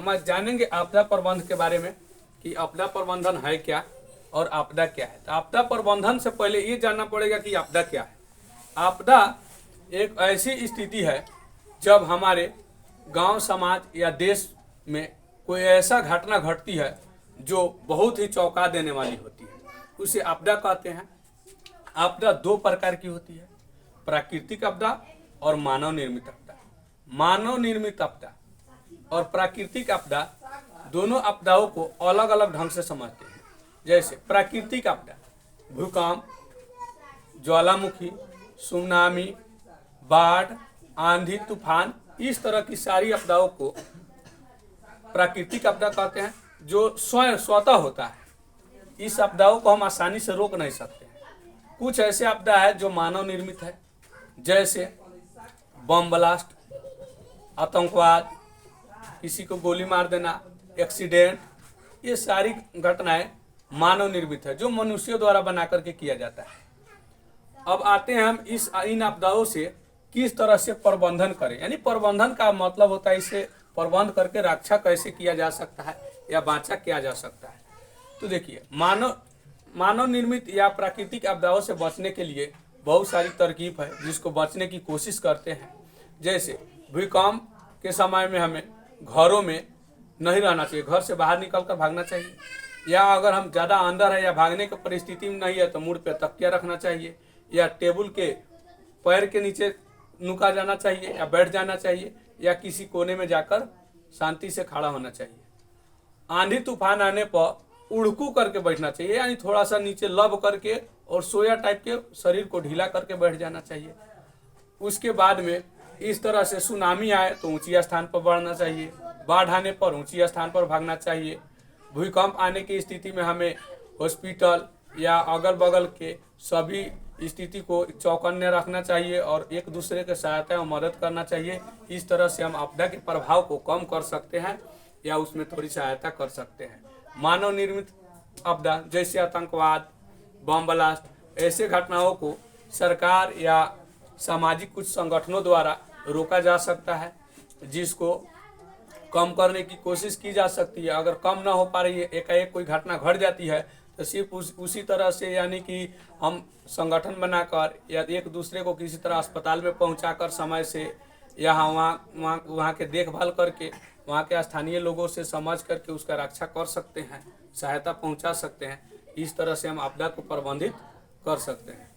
हम आज जानेंगे आपदा प्रबंधन के बारे में कि आपदा प्रबंधन है क्या और आपदा क्या है। तो आपदा प्रबंधन से पहले ये जानना पड़ेगा कि आपदा क्या है। आपदा एक ऐसी स्थिति है जब हमारे गांव, समाज या देश में कोई ऐसा घटना घटती है जो बहुत ही चौंका देने वाली होती है, उसे आपदा कहते हैं। आपदा दो प्रकार की होती है, प्राकृतिक आपदा और मानव निर्मित आपदा। मानव निर्मित आपदा और प्राकृतिक आपदा दोनों आपदाओं को अलग अलग ढंग से समझते हैं। जैसे प्राकृतिक आपदा, भूकंप, ज्वालामुखी, सुनामी, बाढ़, आंधी, तूफान, इस तरह की सारी आपदाओं को प्राकृतिक आपदा कहते हैं, जो स्वतः होता है। इस आपदाओं को हम आसानी से रोक नहीं सकते हैं। कुछ ऐसे आपदा है जो मानव निर्मित है, जैसे बम ब्लास्ट, आतंकवाद, किसी को गोली मार देना, एक्सीडेंट, ये सारी घटनाएं मानव निर्मित है जो मनुष्यों द्वारा बना करके किया जाता है। अब आते हैं हम इन आपदाओं से किस तरह से प्रबंधन करें, यानी प्रबंधन का मतलब होता है इसे प्रबंध करके रक्षा कैसे किया जा सकता है या बचा किया जा सकता है। तो देखिए, मानव निर्मित या प्राकृतिक आपदाओं से बचने के लिए बहुत सारी तरकीब है जिसको बचने की कोशिश करते हैं। जैसे भूकंप के समय में हमें घरों में नहीं रहना चाहिए, घर से बाहर निकल कर भागना चाहिए, या अगर हम ज़्यादा अंदर है या भागने की परिस्थिति में नहीं है तो मुड़ पे तकिया रखना चाहिए, या टेबल के पैर के नीचे नुका जाना चाहिए या बैठ जाना चाहिए, या किसी कोने में जाकर शांति से खड़ा होना चाहिए। आंधी तूफान आने पर उड़कू करके बैठना चाहिए, यानी थोड़ा सा नीचे लब करके और सोया टाइप के शरीर को ढीला करके बैठ जाना चाहिए। उसके बाद में इस तरह से सुनामी आए तो ऊंची स्थान पर बढ़ना चाहिए, बाढ़ आने पर ऊंची स्थान पर भागना चाहिए। भूकंप आने की स्थिति में हमें हॉस्पिटल या अगल बगल के सभी स्थिति को चौकन्ने रखना चाहिए और एक दूसरे के सहायता और मदद करना चाहिए। इस तरह से हम आपदा के प्रभाव को कम कर सकते हैं या उसमें थोड़ी सहायता कर सकते हैं। मानव निर्मित आपदा जैसे आतंकवाद, बम ब्लास्ट, ऐसे घटनाओं को सरकार या सामाजिक कुछ संगठनों द्वारा रोका जा सकता है, जिसको कम करने की कोशिश की जा सकती है। अगर कम ना हो पा रही है, एकाएक कोई घटना घट जाती है, तो सिर्फ उसी तरह से, यानी कि हम संगठन बनाकर या एक दूसरे को किसी तरह अस्पताल में पहुंचाकर समय से, या वहाँ के देखभाल करके, वहाँ के स्थानीय लोगों से समझ करके उसका रक्षा कर सकते हैं, सहायता पहुंचा सकते हैं। इस तरह से हम आपदा को प्रबंधित कर सकते हैं।